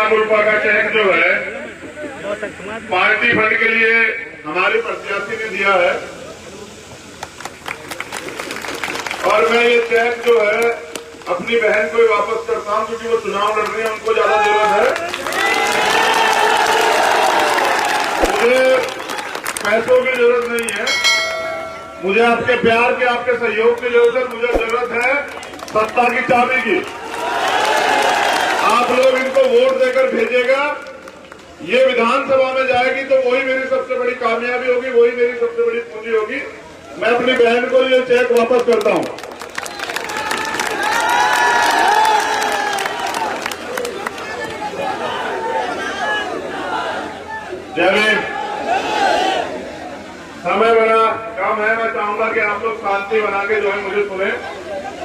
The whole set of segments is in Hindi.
लाख रुपए का चेक जो है पार्टी फंड के लिए हमारे प्रत्याशी ने दिया है और मैं ये चेक जो है अपनी बहन को ही वापस करता हूं क्योंकि वो चुनाव लड़ रही है, उनको ज्यादा जरूरत है। मुझे पैसों की जरूरत नहीं है, मुझे आपके प्यार की, आपके सहयोग की जरूरत है। मुझे जरूरत है सत्ता की चाबी की। आप लोग इनको वोट देकर भेजेगा, ये विधानसभा में जाएगी तो वही मेरी सबसे बड़ी कामयाबी होगी, वही मेरी सबसे बड़ी पूंजी होगी। मैं अपनी बहन को ये चेक वापस करता हूं। जय भीम। समय बड़ा कम है, मैं चाहूंगा कि आप लोग शांति बना के जो है मुझे सुने,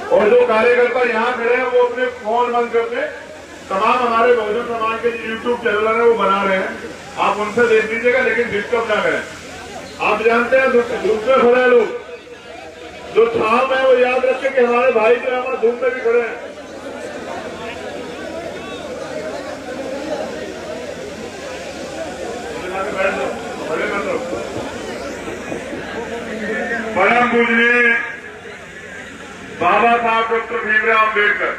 और जो कार्यकर्ता यहाँ खड़े हैं वो अपने फोन बंद करके तमाम हमारे बहुजन समाज के यूट्यूब चैनल है वो बना रहे हैं, आप उनसे देख लीजिएगा, लेकिन डिस्टर्ब ना करें। आप जानते हैं दूसरे खड़े लोग जो छाव में, वो याद रखें कि हमारे भाई जो हमारे धूप में भी खड़े हैं। परम पूजनीय बाबा साहब डॉक्टर भीमराव अम्बेडकर,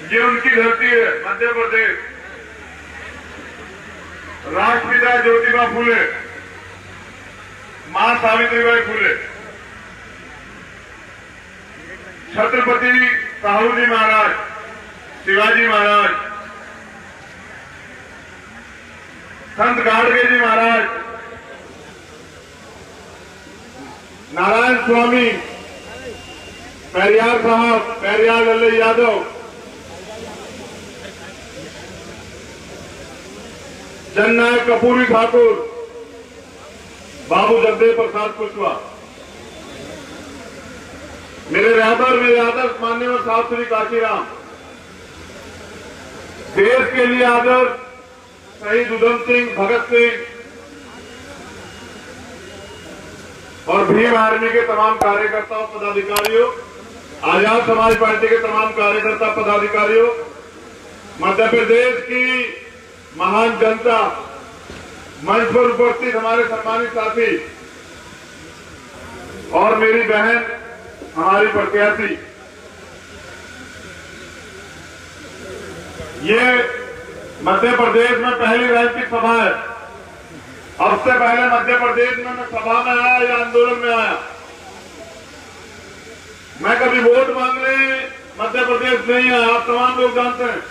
ये उनकी धरती है मध्य प्रदेश। राष्ट्रपिता ज्योतिबा फूले, मां सावित्रीबाई फूले, छत्रपति साहू जी महाराज, शिवाजी महाराज, संत गाडगे जी महाराज, नारायण स्वामी, पेरियार साहब, पेरियार लल्लू यादव, जननायक कपूरी ठाकुर, बाबू जगदेव प्रसाद कुशवाहा, मेरे रहबर, मेरे आदर्श माननीय साहब श्री काशीराम, देश के लिए आदर्श शहीद उधम सिंह, भगत सिंह और भीम आर्मी के तमाम कार्यकर्ताओं, पदाधिकारियों, आजाद समाज पार्टी के तमाम कार्यकर्ता, पदाधिकारियों, मध्य प्रदेश की महान जनता, मंच पर उपस्थित हमारे सम्मानित साथी और मेरी बहन, हमारी प्रत्याशी, ये मध्य प्रदेश में पहली राजनीतिक सभा है। अब से पहले मध्य प्रदेश में मैं सभा में आया या आंदोलन में आया, मैं कभी वोट मांगने मध्य प्रदेश नहीं आया, आप तमाम लोग जानते हैं।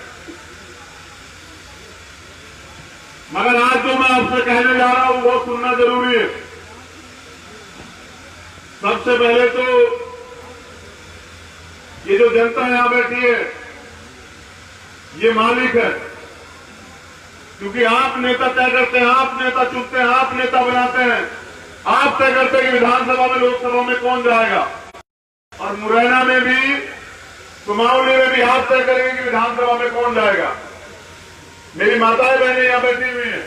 मगर आज जो मैं आपसे कहने जा रहा हूं वो सुनना जरूरी है। सबसे पहले तो ये जो जनता यहां बैठी है ये मालिक है, क्योंकि आप नेता तय करते हैं, आप नेता चुनते हैं, आप नेता बनाते हैं, आप तय करते हैं कि विधानसभा में, लोकसभा में कौन जाएगा। और मुरैना में भी, सुमावली में भी आप तय करेंगे कि विधानसभा में कौन जाएगा। मेरी माताएं बहनें यहां बैठी हुई हैं।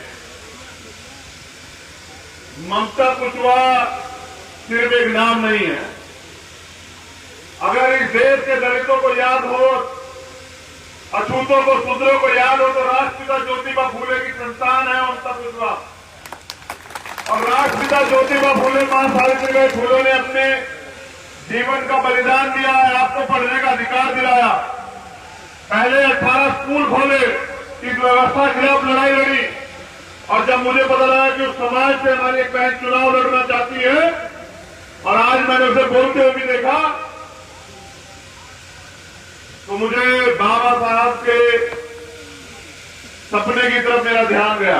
ममता कुशवाहा सिर्फ एक नाम नहीं है। अगर इस देश के दलितों को याद हो, अछूतों को, शूद्रों को याद हो, तो राष्ट्रपिता ज्योतिबा फूले की संतान है ममता कुशवाहा। और राष्ट्रपिता ज्योतिबा फूले, मां सावित्रीबाई फूले ने अपने जीवन का बलिदान दिया है, आपको पढ़ने का अधिकार दिलाया। पहले 18 स्कूल खोले, इस व्यवस्था के खिलाफ लड़ाई लड़ी, और जब मुझे पता लगा कि उस समाज से हमारी एक बहन चुनाव लड़ना चाहती है, और आज मैंने उसे बोलते हुए भी देखा, तो मुझे बाबा साहब के सपने की तरफ मेरा ध्यान गया।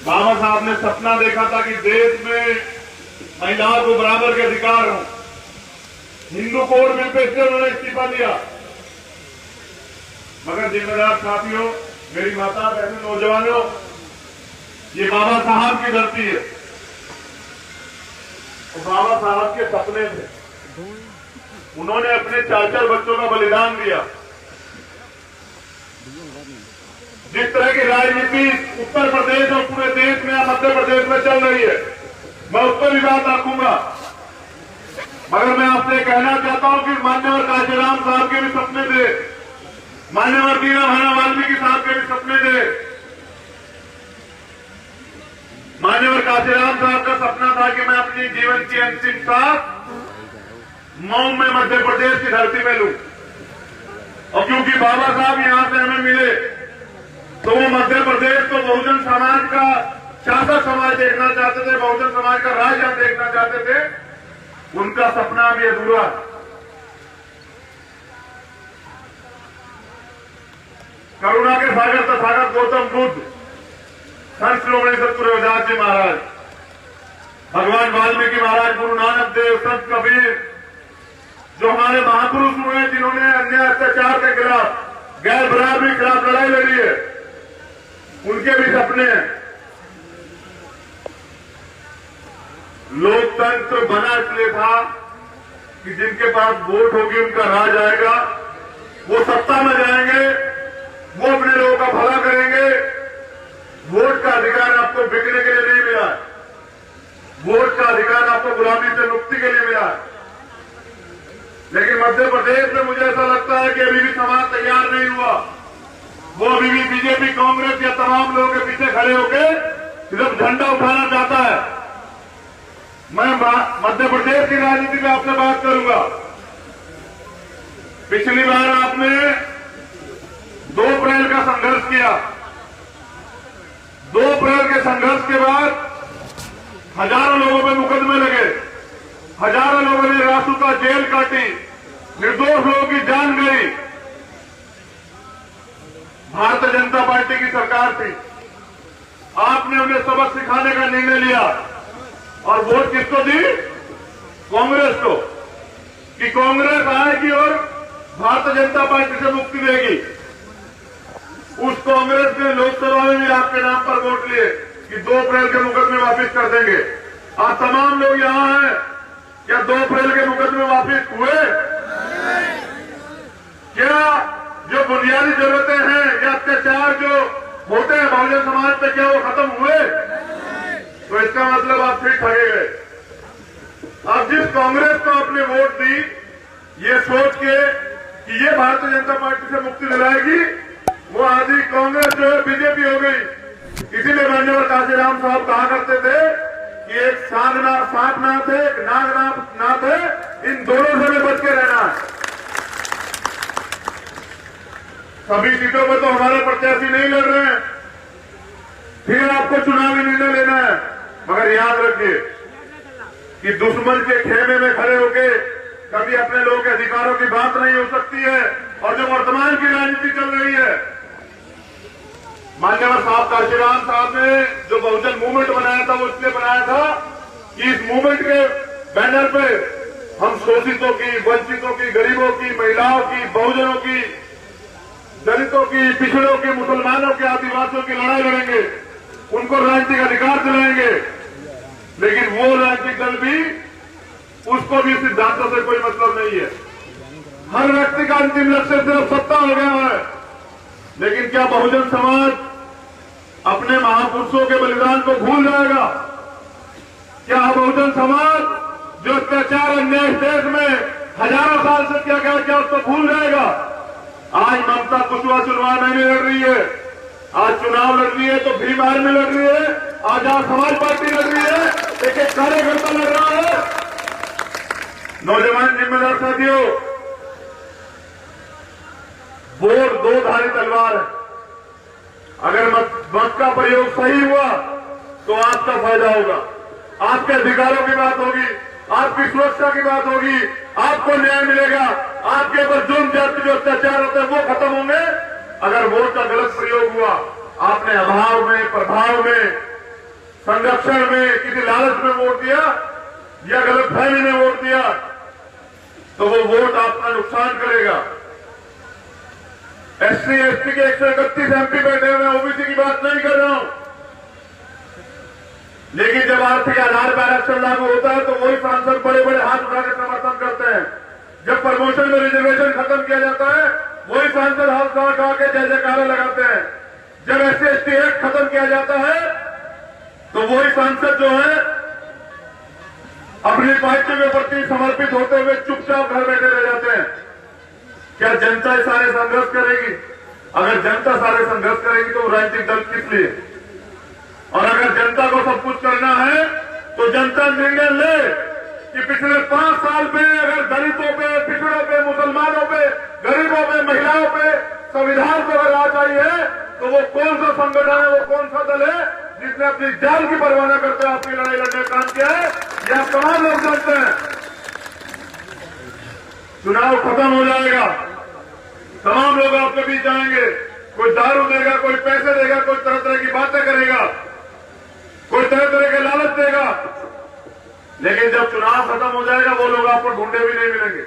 बाबा साहब ने सपना देखा था कि देश में महिलाओं को बराबर के अधिकार हों। हिंदू कोड बिल पे से उन्होंने इस्तीफा दिया। मगर जिम्मेदार साथियों, मेरी माता बहनों, नौजवानों, ये बाबा साहब की धरती है। और बाबा साहब के सपने थे, उन्होंने अपने 4 बच्चों का बलिदान दिया। जिस तरह की राजनीति उत्तर प्रदेश और पूरे देश में, मध्य प्रदेश में चल रही है, मैं उस पर भी बात रखूंगा। मगर मैं आपसे कहना चाहता हूं कि माननीय काशीराम साहब के भी सपने थे मान्यवर दीना भाना वाल्मीकि साहब के भी सपने थे। मान्यवर काशीराम साहब का सपना था कि मैं अपनी जीवन की अंतिम सांस मऊ में मध्य प्रदेश की धरती में लूं, और क्योंकि बाबा साहब यहां से हमें मिले तो वो मध्य प्रदेश को बहुजन समाज का शासक समाज देखना चाहते थे, बहुजन समाज का राज यहां देखना चाहते थे। उनका सपना भी अधूरा। करुणा के सागर तथागत गौतम बुद्ध, संत श्रोमणी सतगुरु रविदास जी महाराज, भगवान वाल्मीकि महाराज, गुरु नानक देव, संत कबीर, जो हमारे महापुरुष हुए जिन्होंने अन्याय अत्याचार के खिलाफ, गैर बराबरी के खिलाफ लड़ाई लड़ी है, उनके भी सपने हैं। लोकतंत्र बना इसलिए था कि जिनके पास वोट होगी उनका राज आएगा, वो सत्ता में जाएंगे, वो अपने लोगों का भला करेंगे। वोट का अधिकार आपको बिकने के लिए नहीं मिला है, वोट का अधिकार आपको गुलामी से मुक्ति के लिए मिला है। लेकिन मध्य प्रदेश में मुझे ऐसा लगता है कि अभी भी समाज तैयार नहीं हुआ। वो अभी भी बीजेपी, कांग्रेस या तमाम लोगों के पीछे खड़े होकर सिर्फ झंडा उठाना चाहता है। मैं मध्य प्रदेश की राजनीति में आपसे बात करूंगा। पिछली बार आपने 2 अप्रैल का संघर्ष किया। 2 अप्रैल के संघर्ष के बाद हजारों लोगों पे मुकदमे लगे, हजारों लोगों ने रासुका जेल काटी, निर्दोष लोगों की जान गई। भारतीय जनता पार्टी की सरकार थी, आपने उन्हें सबक सिखाने का निर्णय लिया और वोट किसको दी? कांग्रेस को, कि कांग्रेस आएगी और भारतीय जनता पार्टी से मुक्ति देगी। उस कांग्रेस ने लोकसभा में भी आपके नाम पर वोट लिए कि 2 अप्रैल के मुकदमे वापिस कर देंगे। आप तमाम लोग यहां हैं, क्या 2 अप्रैल के मुकदमे वापिस हुए? क्या जो बुनियादी जरूरतें हैं या अत्याचार जो होते हैं बहुजन समाज पे, क्या वो खत्म हुए? तो इसका मतलब आप फिर ठगे गए। अब जिस कांग्रेस को आपने वोट दी ये सोच के कि ये भारतीय जनता पार्टी से मुक्ति दिलाएगी, वो आधी कांग्रेस जो है बीजेपी हो गई। इसीलिए मान्यवर काशीराम साहब कहा करते थे कि एक सांप नाथ है, एक नाग नाथ है, इन दोनों से बच के रहना है। सभी सीटों पर तो हमारे प्रत्याशी नहीं लड़ रहे हैं, फिर आपको चुनावी निर्णय लेना है। मगर याद रखिए कि दुश्मन के खेमे में खड़े होके कभी अपने लोगों के अधिकारों की बात नहीं हो सकती है। और जो वर्तमान की राजनीति चल रही है, मान्यवर साहब काशीराम साहब ने जो बहुजन मूवमेंट बनाया था वो इसलिए बनाया था कि इस मूवमेंट के बैनर पे हम शोषितों की, वंचितों की, गरीबों की, महिलाओं की, बहुजनों की, दलितों की, पिछड़ों की, मुसलमानों के, आदिवासियों की लड़ाई लड़ेंगे, उनको राजनीतिक अधिकार दिलाएंगे। लेकिन वो राजनीतिक दल भी, उसको भी सिद्धांतों से कोई मतलब नहीं है। हर व्यक्ति का अंतिम लक्ष्य सिर्फ सत्ता हो गया है। लेकिन क्या बहुजन समाज अपने महापुरुषों के बलिदान को भूल जाएगा? क्या बहुजन समाज जो अत्याचार अन्याय देश में हजारों साल से किया गया, क्या उसको भूल जाएगा? आज ममता कुशवाहा चुनाव नहीं लड़ रही है, आज चुनाव लड़ रही है तो भीम आर्मी लड़ रही है, आजाद समाज पार्टी लड़ रही है, एक कार्यकर्ता लड़ रहा है। नौजवान जिम्मेदार साथियों, वोट 2 धारी तलवार है। अगर मत का प्रयोग सही हुआ तो आपका फायदा होगा, आपके अधिकारों की बात होगी, आपकी सुरक्षा की बात होगी, आपको न्याय मिलेगा, आपके ऊपर जुर्म जाति जो अत्याचार होते हैं वो खत्म होंगे। अगर वोट का गलत प्रयोग हुआ, आपने अभाव में, प्रभाव में, संरक्षण में, किसी लालच में वोट दिया या गलतफहमी में वोट दिया, तो वो वोट आपका नुकसान करेगा। एससी एसटी के 131 एमपी बैठे हुए, ओबीसी की बात नहीं कर रहा हूं। लेकिन जब आर्थिक आधार पर आरक्षण लागू होता है तो वही सांसद बड़े बड़े हाथ उठाकर समर्थन करते हैं। जब प्रमोशन में रिजर्वेशन खत्म किया जाता है वही सांसद हाथ उठा के जय जयकारा लगाते हैं। जब एससी एसटी एक्ट खत्म किया जाता है तो वही सांसद जो है अपनी पार्टी के प्रति समर्पित होते हुए चुपचाप घर बैठे रह जाते हैं। क्या जनता सारे संघर्ष करेगी? अगर जनता सारे संघर्ष करेगी तो राजनीतिक दल किस लिए? और अगर जनता को सब कुछ करना है तो जनता निर्णय ले कि पिछले 5 साल में अगर दलितों पे, पिछड़ों पे, मुसलमानों पे, गरीबों पे, महिलाओं पे संविधान को अगर राज आई है तो वो कौन सा संगठन है, वो कौन सा दल है जिसने अपनी जान की परवाह न करते आपकी लड़ाई लड़ने का काम किया है? यह तमाम लोग जानते हैं। चुनाव खत्म हो जाएगा, तमाम लोग आपके बीच जाएंगे, कोई दारू देगा, कोई पैसे देगा, कोई तरह तरह की बातें करेगा, कोई तरह तरह के लालच देगा, लेकिन जब चुनाव खत्म हो जाएगा वो लोग आपको ढूंढे भी नहीं मिलेंगे।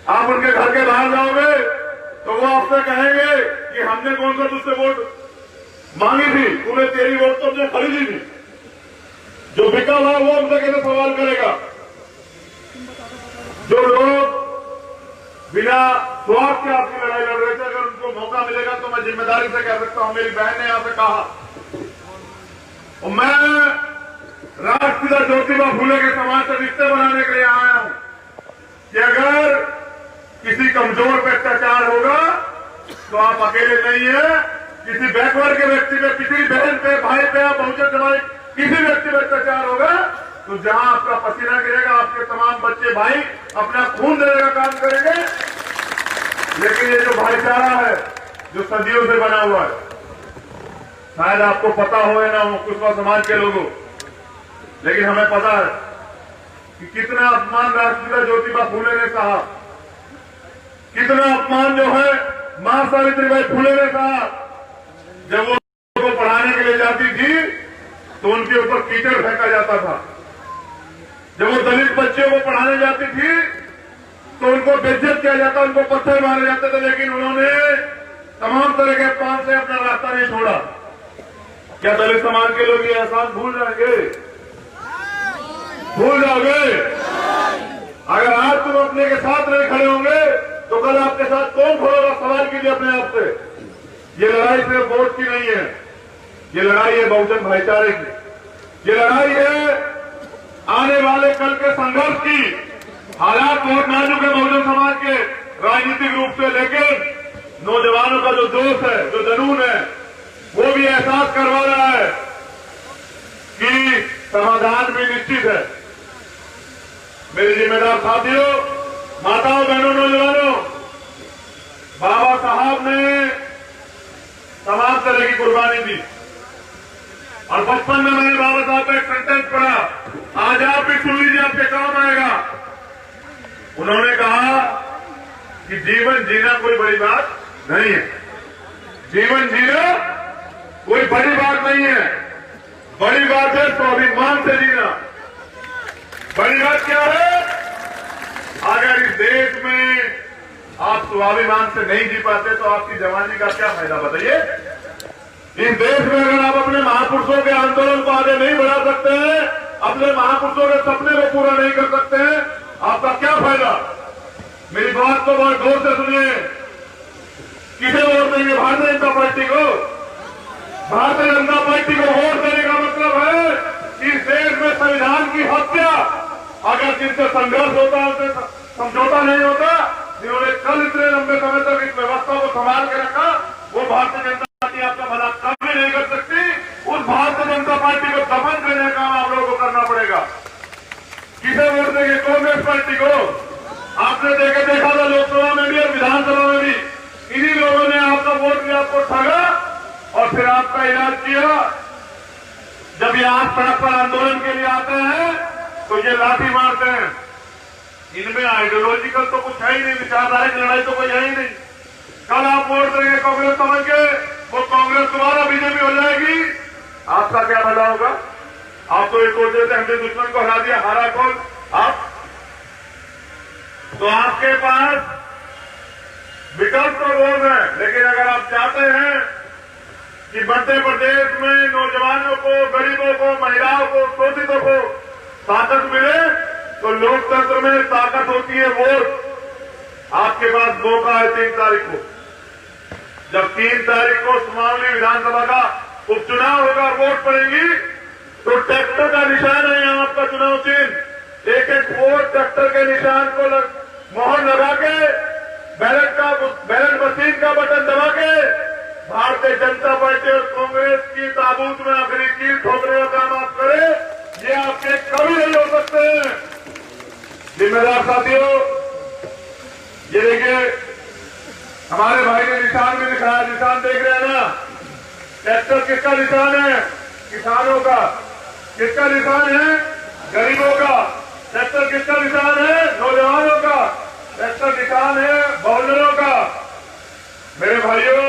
आप उनके घर के बाहर जाओगे तो वो आपसे कहेंगे कि हमने कौन सा तुझसे वोट मांगी थी, तूने तेरी वोट तो हमने खरीदी थी, जो बिका हुआ वो हमसे कैसे सवाल करेगा। जो लोग बिना स्वार्थ के आपकी लड़ाई लड़ रहे थे, अगर उनको मौका मिलेगा तो मैं जिम्मेदारी से कह सकता हूं, मेरी बहन ने यहां से कहा और मैं राष्ट्रपिता ज्योतिबा फूले के समाज से रिश्ते बनाने के लिए आया हूं कि अगर किसी कमजोर पे अत्याचार होगा तो आप अकेले नहीं है। किसी बैकवर्ड के व्यक्ति पे, किसी बहन पे, भाई पे, बहुजन समाज किसी व्यक्ति पे अत्याचार होगा तो जहां आपका पसीना गिरेगा आपके तमाम बच्चे भाई अपना खून देने का काम करेंगे। लेकिन ये जो भाईचारा है जो सदियों से बना हुआ है, शायद आपको पता हो या ना हो कुशवा समाज के लोगों, लेकिन हमें पता है कि कितना अपमान राष्ट्रपिता ज्योतिबा फूले ने सहा, कितना अपमान जो है मां सावित्रीबाई फूले ने सहा। जब वो को पढ़ाने के लिए जाती थी तो उनके ऊपर कीचड़ फेंका जाता था। जब वो दलित बच्चों को पढ़ाने जाती थी तो उनको बेइज्जत किया जाता, उनको पत्थर मारे जाते थे, लेकिन उन्होंने तमाम तरह के अपमान से अपना रास्ता नहीं छोड़ा। क्या दलित समाज के लोग ये एहसास भूल जाएंगे? भूल जाओगे? अगर आज तुम अपने के साथ नहीं खड़े होंगे तो कल आपके साथ कौन खड़ेगा? सवाल कीजिए अपने आप से। ये लड़ाई सिर्फ वोट की नहीं है, ये लड़ाई है बहुजन भाईचारे की, ये लड़ाई है आने वाले कल के संघर्ष की। हालात बहुत नाजुक है बहुजन समाज के राजनीतिक रूप से, लेकिन नौजवानों का जो जोश है, जो जुनून है, वो भी एहसास करवा रहा है कि समाधान भी निश्चित है। मेरे जिम्मेदार साथियों, माताओं, बहनों, नौजवानों, बाबा साहब ने तमाम तरह की कुर्बानी दी और बचपन में मैंने बाबा साहब का एक सेंटेंस पढ़ा, आज आप भी सुन लीजिए, आपके काम आएगा। उन्होंने कहा कि जीवन जीना कोई बड़ी बात नहीं है, जीवन जीना कोई बड़ी बात नहीं है, बड़ी बात है स्वाभिमान से जीना। बड़ी बात क्या है? अगर इस देश में आप स्वाभिमान से नहीं जी पाते तो आपकी जवानी का क्या फायदा बताइए? इस देश में अगर आप अपने महापुरुषों के आंदोलन को आगे नहीं बढ़ा सकते हैं, अपने महापुरुषों के सपने को पूरा नहीं कर सकते हैं, आपका क्या फायदा? मेरी बात को बहुत गौर से सुनिए। किसे वोट देंगे? भारतीय जनता पार्टी को। भारतीय जनता पार्टी को वोट देने का मतलब है इस देश में संविधान की हत्या, अगर जिनसे संघर्ष होता है उनसे समझौता नहीं होता, जिन्होंने कल इतने लंबे समय तक इस व्यवस्था को संभाल के रखा, वो भारतीय जनता पार्टी आपका भला कभी नहीं कर सकती। उस भारतीय जनता पार्टी को दफन करने का काम आप लोगों को करना पड़ेगा। किसे वोट देंगे? कांग्रेस पार्टी को। आपने देखा था लोकसभा में भी और विधानसभा में भी, इन्हीं लोगों ने आपका वोट लिया, आपको ठगा और फिर आपका इलाज किया। जब ये आज सड़क पर आंदोलन के लिए आते हैं तो ये लाठी मारते हैं। इनमें आइडियोलॉजिकल तो कुछ है ही नहीं, विचारधारिक लड़ाई तो कोई है ही नहीं। कल आप वोट देंगे कांग्रेस समझ के, वो कांग्रेस दोबारा बीजेपी हो जाएगी, आपका क्या भला होगा? आप तो ये सोच रहे थे हमने दुश्मन को हरा दिया, हारा कौन? आप। तो आपके पास विकल्प तो बहुत है, लेकिन अगर आप चाहते हैं कि मध्य प्रदेश में नौजवानों को, गरीबों को, महिलाओं को, शोषितों को ताकत मिले तो लोकतंत्र में ताकत होती है वोट। आपके पास मौका है 3 तारीख को। जब 3 तारीख को सुमावली विधानसभा का उपचुनाव होगा और वोट पड़ेगी तो ट्रैक्टर का निशान है यहाँ आपका चुनाव चिन्ह। एक एक वोट ट्रैक्टर के निशान को मोहर लगा के बैलेट मशीन का बटन दबा के भारतीय जनता पार्टी और कांग्रेस की ताबूत में आखिरी कील ठोकने का काम आप करें, ये आपके कभी नहीं हो सकते हैं। जिम्मेदार साथियों, ये देखिए हमारे भाई ने निशान भी दिखाया, निशान देख रहे हैं ना। ट्रैक्टर किसका निशान है? किसानों का। किसका निशान है? गरीबों का। ट्रैक्टर किसका निशान है? नौजवानों का। ट्रैक्टर निशान है बॉलरों का। मेरे भाइयों,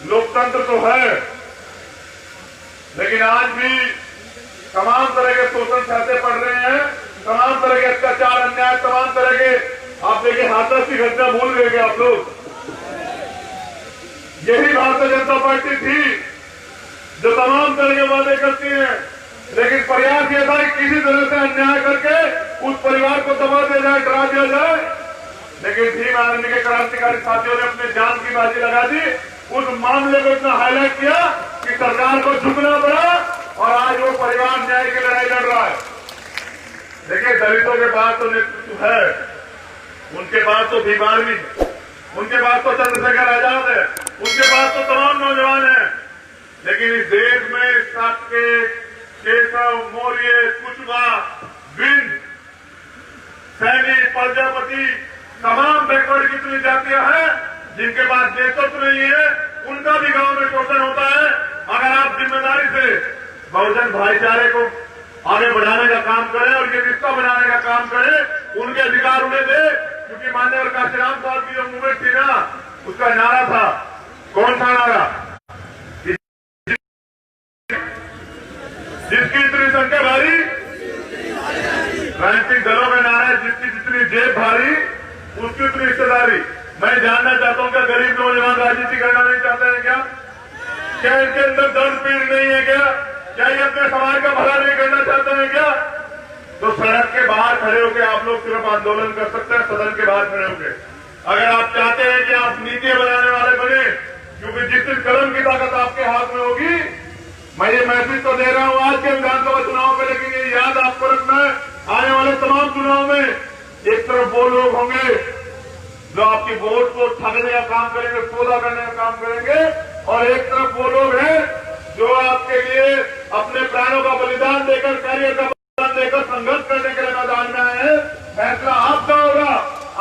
लोकतंत्र तो है, लेकिन आज भी तमाम तरह के शोषण सहते पड़ रहे हैं, तमाम तरह के अत्याचार, अन्याय, तमाम तरह के, आप देखिए हाथरस की घटना भूल गए क्या आप लोग? यही भारतीय जनता पार्टी थी जो तमाम तरह के वादे करती है, लेकिन प्रयास यह था कि किसी तरह से अन्याय करके उस परिवार को दबा दिया जाए, डरा दिया जाए। लेकिन भीम आर्मी के क्रांतिकारी साथियों ने अपने जान की बाजी लगा दी, उस मामले को इतना हाईलाइट किया कि सरकार को झुकना पड़ा और आज वो परिवार न्याय की लड़ाई लड़ रहा है। देखिए, दलितों के पास तो नेतृत्व है, उनके पास तो भीम आर्मी है, उनके पास तो चंद्रशेखर आजाद है, उनके पास तो तमाम नौजवान हैं। लेकिन इस देश में साकेत, केशव, मौर्य, कुशवाहा, विंध्य, सैनी, प्रजापति, तमाम बैकवर्ड की इतनी जातियां हैं जिनके पास नेतृत्व नहीं है, उनका भी गांव में शोषण होता है। अगर आप जिम्मेदारी से बहुजन भाईचारे को आगे बढ़ाने का काम करें और ये रिश्ता बनाने का काम करें, उनके अधिकार उन्हें दे, क्योंकि माननीय काशीराम साहब की जो मूवमेंट थी ना, उसका नारा था, कौन सा नारा? जिसकी इतनी संख्या भारी, राजनीतिक दलों में नारा है, जिसकी जितनी जेब भारी उसकी उतनी हिस्सेदारी। मैं जानना चाहता हूं, क्या गरीब नौजवान राजनीति करना नहीं चाहते हैं क्या? क्या इनके अंदर दर्द पीड़ नहीं है क्या? क्या ये अपने समाज का भला नहीं करना चाहते हैं क्या? तो सड़क के बाहर खड़े होकर आप लोग सिर्फ आंदोलन कर सकते हैं, सदन के बाहर खड़े होकर। अगर आप चाहते हैं कि आप नीतियां बनाने वाले बने, क्योंकि जिस दिन कलम की ताकत आपके हाथ में होगी, मैं ये मैसेज तो दे रहा हूं आज के विधानसभा चुनाव में, लेकिन ये याद आपको रखना है, आने वाले तमाम चुनाव में एक तरफ वो लोग होंगे जो आपकी वोट को ठगने का काम करेंगे, सौदा करने का काम करेंगे, और एक तरफ वो लोग हैं जो आपके लिए अपने प्राणों का बलिदान देकर, करियर का बलिदान देकर संघर्ष करने के लिए मैदान में आए हैं। फैसला आपका होगा,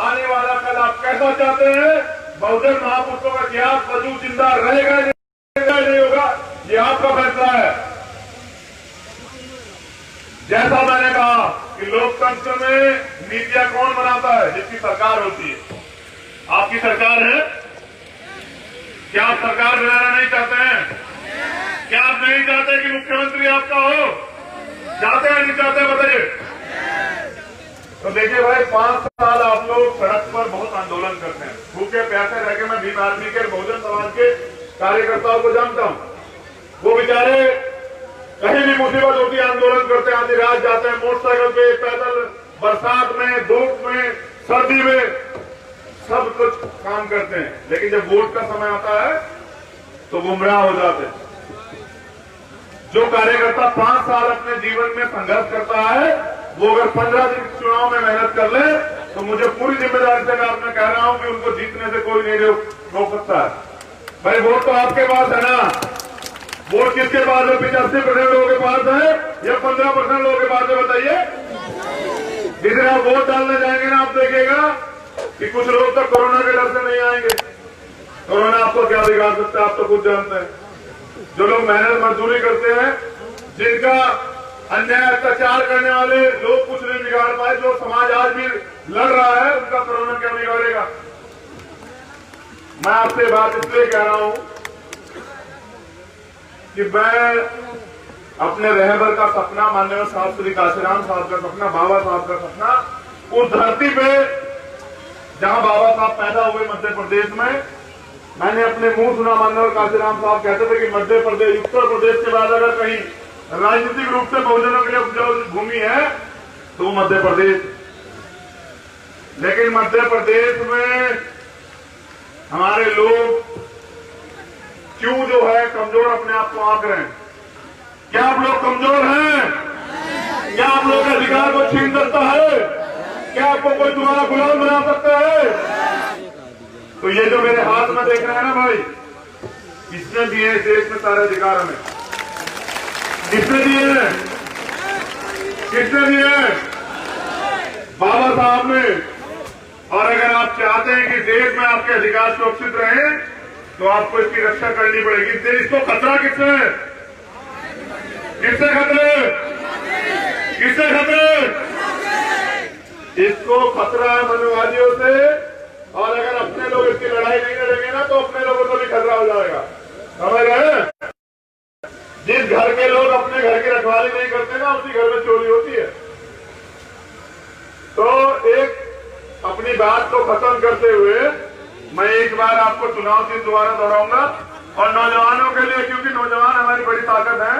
आने वाला कल आप कैसा चाहते हैं, बहुजन महापुरुषों का इतिहास वजूद जिंदा रहेगा नहीं होगा, ये आपका फैसला है। जैसा मैंने कहा कि लोकतंत्र में नीतियां कौन बनाता है? जिसकी सरकार होती है। आपकी सरकार है क्या? आप सरकार बनाना नहीं चाहते हैं क्या? आप नहीं चाहते कि मुख्यमंत्री आपका हो? चाहते हैं नहीं चाहते? बताइए। तो देखिए भाई, 5 साल आप लोग सड़क पर बहुत आंदोलन करते हैं, भूखे प्यासे रह के। मैं भीम आर्मी के बहुजन समाज के कार्यकर्ताओं को जानता हूं, वो बेचारे कहीं भी मुसीबत होती है आंदोलन करते हैं, आधी रात जाते हैं, मोटरसाइकिल पे, पैदल, बरसात में, धूप में, सर्दी में, सब कुछ काम करते हैं। लेकिन जब वोट का समय आता है तो गुमराह हो जाते हैं। जो कार्यकर्ता 5 साल अपने जीवन में संघर्ष करता है, वो अगर 15 दिन चुनाव में मेहनत कर ले, तो मुझे पूरी जिम्मेदारी से मैं आपने कह रहा हूं कि उनको जीतने से कोई नहीं रोक सकता है। भाई, वोट तो आपके पास है ना? वोट किसके पास है? 85% लोगों के पास है या 15% लोगों के पास है? बताइए। जिस दिन आप वोट डालने जाएंगे ना, आप देखिएगा कि कुछ लोग तो कोरोना के डर से नहीं आएंगे। कोरोना आपको क्या बिगाड़ सकता है, आप तो खुद जानते हैं। जो लोग मेहनत मजदूरी करते हैं, जिनका अन्याय अत्याचार करने वाले लोग कुछ नहीं बिगाड़ पाए, जो समाज आज भी लड़ रहा है, उनका कोरोना क्या बिगाड़ेगा? मैं आपसे बात इसलिए कह रहा हूं कि मैं अपने रहबर का सपना, माननीय साहब श्री काशीराम साहब का सपना, बाबा साहब का सपना, उस धरती पे जहां बाबा साहब पैदा हुए मध्य प्रदेश में, मैंने अपने मुंह सुना, माननीय काशीराम साहब कहते थे कि मध्य प्रदेश, उत्तर प्रदेश के बाद अगर कहीं राजनीतिक रूप से बहुजनों के लिए उपजाऊ भूमि है तो वो मध्य प्रदेश। लेकिन मध्य प्रदेश में हमारे लोग क्यों जो है कमजोर अपने आप को आंक रहे हैं? क्या आप लोग कमजोर हैं? क्या आप लोग अधिकार को छीन सकता है? क्या आपको कोई तुम्हारा गुलाम बना सकता है? तो ये जो मेरे हाथ में देख रहे हैं ना भाई, किसने दिए इस देश में सारे अधिकार हमें? किसने दिए हैं? किसने दिए हैं? बाबा साहब ने। और अगर आप चाहते हैं कि देश में आपके अधिकार सुरक्षित रहे तो आपको इसकी रक्षा करनी पड़ेगी। देश को खतरा किससे है? किससे खतरे? किससे खतरे? इसको खतरा है मनोवादियों से। और अगर अपने लोग इसकी लड़ाई नहीं लड़ेंगे ना तो अपने लोगों को भी खतरा हो जाएगा। समझ रहे? जिस घर के लोग अपने घर की रखवाली नहीं करते ना, उसी घर में चोरी होती है। तो एक अपनी बात को खत्म करते हुए मैं एक बार आपको चुनाव चिन्ह दोबारा दोहराऊंगा और नौजवानों के लिए, क्योंकि नौजवान हमारी बड़ी ताकत है,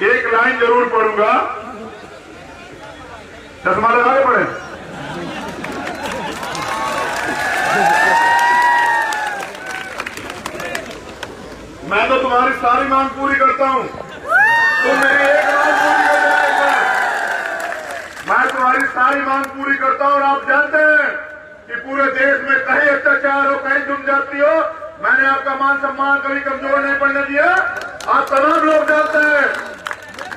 एक लाइन जरूर पढ़ूंगा। चश्मा लगा के पढ़े। मैं तो तुम्हारी सारी मांग पूरी करता हूं, तुम मेरी एक मांग पूरी कर देना एक बार। मैं तुम्हारी सारी मांग पूरी करता हूं और आप जानते हैं कि पूरे देश में कहीं अत्याचार हो, कहीं जनजाति हो, मैंने आपका मान सम्मान कभी कमजोर नहीं पड़ने दिया। आप तमाम लोग जानते हैं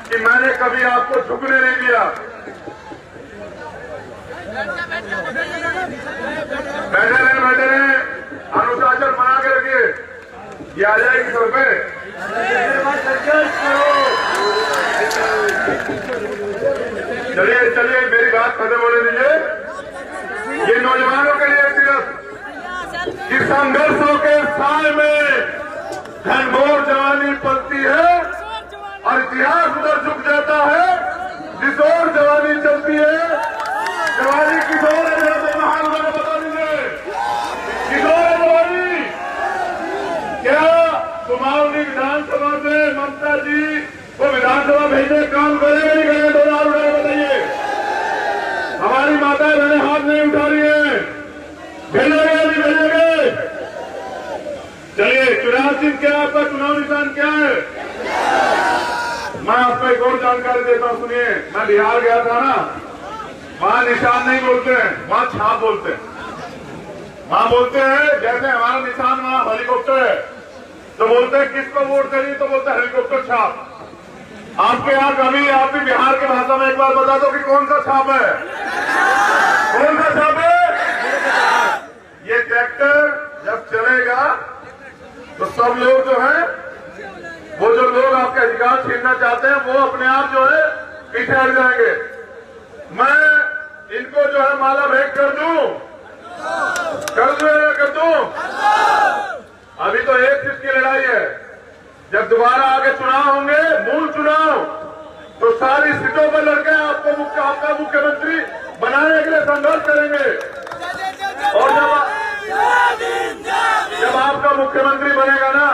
कि मैंने कभी आपको झुकने नहीं दिया। बैठे रहे, अनुशासन बना के रखिए। ये आ जाएगी सर पे। चलिए मेरी बात खत्म होने दीजिए। ये नौजवानों के लिए सिर्फ कि संघर्षों के साय में घनघोर जवानी पलती है और इतिहास उधर झुक जाता है जिस ओर जवानी चलती है। जवानी किस ओर है जरा तो महान उधर बता दीजिए, किस ओर है जवानी? क्या कुमाऊनी विधानसभा से ममता जी को विधानसभा भेजने का काम करेंगे नहीं करेंगे? दो हाथ उठा बताइए। हमारी माताएं बहनें हाथ नहीं उठा रही है, भेजेंगे नहीं भेजेंगे? चलिए, चुनाव चिन्ह क्या है आपका? चुनाव निशान क्या है? मैं आपको एक और जानकारी देता हूं, सुनिए। मैं बिहार गया था ना, वहां निशान नहीं बोलते हैं, वहां छाप बोलते हैं। वहां बोलते हैं जैसे हमारा निशान वहां हेलीकॉप्टर है तो बोलते हैं किसको वोट करिए, तो बोलते हैं हेलीकॉप्टर छाप। आपके यहाँ कभी आप भी बिहार की भाषा में एक बार बता दो कि कौन सा छाप है? कौन सा छाप है? ये ट्रैक्टर जब चलेगा तो सब लोग जो है, वो जो लोग आपके अधिकार छीनना चाहते हैं, वो अपने आप जो है पीछे हट जाएंगे। मैं इनको जो है माला भेंट कर दूं, कर दूं। अभी तो एक चीज की लड़ाई है, जब दोबारा आगे चुनाव होंगे, मूल चुनाव, तो सारी सीटों पर लड़के आपका मुख्यमंत्री बनाने के लिए संघर्ष करेंगे। और जब आपका मुख्यमंत्री बनेगा ना,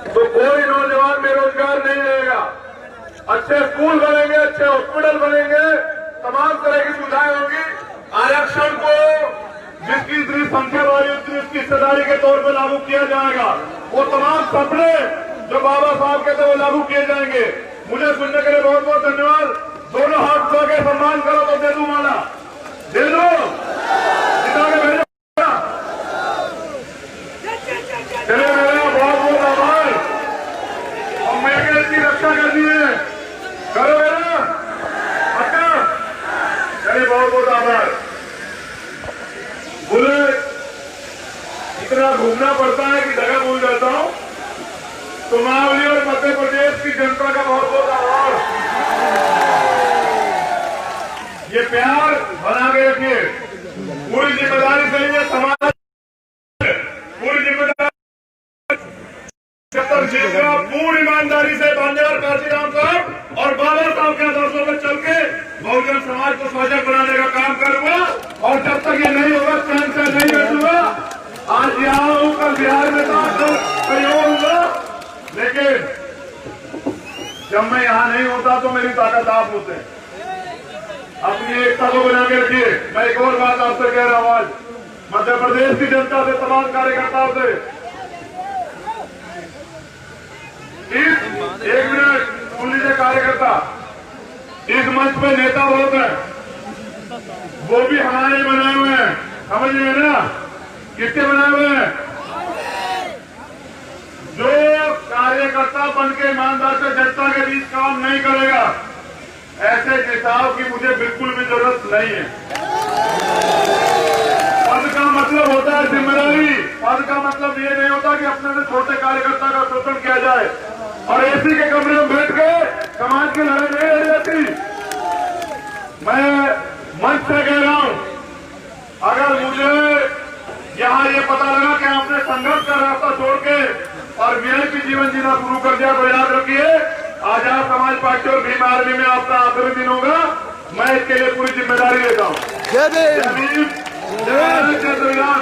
तो कोई नौजवान बेरोजगार नहीं रहेगा। अच्छे स्कूल बनेंगे, अच्छे हॉस्पिटल बनेंगे, तमाम तरह की सुविधाएं होंगी। आरक्षण को जिसकी इतनी संख्या वाली उतनी उसकी हिस्सेदारी के तौर पर लागू किया जाएगा। वो तमाम सपने जो बाबा साहब के थे वो लागू किए जाएंगे। मुझे सुनने के लिए बहुत बहुत धन्यवाद। दोनों हाथ धो के सम्मान करो तो दे दूं माला, दे दो, जिता के भेजो। चलिए मेरा बहुत बहुत आभार और मेरे की रक्षा कर दी है, करो मेरा अच्छा। चलिए बहुत बहुत आभार। बोले इतना घूमना पड़ता है कि जगह भूल जाता हूं। कुमाऊनी और मध्य प्रदेश की जनता का बहुत बहुत आभार। ये प्यार बना के रखिए, पूरी जिम्मेदारी से लीजिए, समाज पूरी जिम्मेदारी पूरी ईमानदारी से बंजार काशीराम साहब और बाबा साहब के आदर्शों पर चल के बहुजन समाज को सजग बनाने का काम करूंगा। और जब तक ये नहीं होगा चैन से नहीं बैठूंगा। आज यहाँ हूं, कल बिहार में था, कहीं और होगा, लेकिन जब मैं यहाँ नहीं होता तो मेरी ताकत आप होते हैं। अपनी एकता को बना के रखिए। मैं एक और बात आपसे कह रहा हूं, आज मध्य प्रदेश की जनता से, तमाम कार्यकर्ताओं से, एक मिनट सुन लीजिए कार्यकर्ता, इस मंच पे नेता बहुत है, वो भी हमारे बनाए हुए हैं, समझ रहे हैं ना? किसके बनाए हुए हैं? जो कार्यकर्ता बन के ईमानदार से जनता के बीच काम नहीं करेगा, ऐसे नेताओं की मुझे बिल्कुल भी जरूरत नहीं है। पद का मतलब होता है जिम्मेदारी। पद का मतलब ये नहीं होता कि अपने से छोटे कार्यकर्ता का शोषण किया जाए और एसी के कमरे में बैठ के समाज की लड़ाई नहीं लड़ी जाती। मैं मंच से कह रहा हूं, अगर मुझे यहाँ ये पता लगा कि आपने संघर्ष का रास्ता छोड़ के और वीआईपी जीवन जीना शुरू कर दिया, तो याद रखिए आजाद समाज पार्टी और भीम आर्मी में आपका आखिरी दिन होगा। मैं इसके लिए पूरी जिम्मेदारी लेता हूँ। जय भीम, जय संविधान।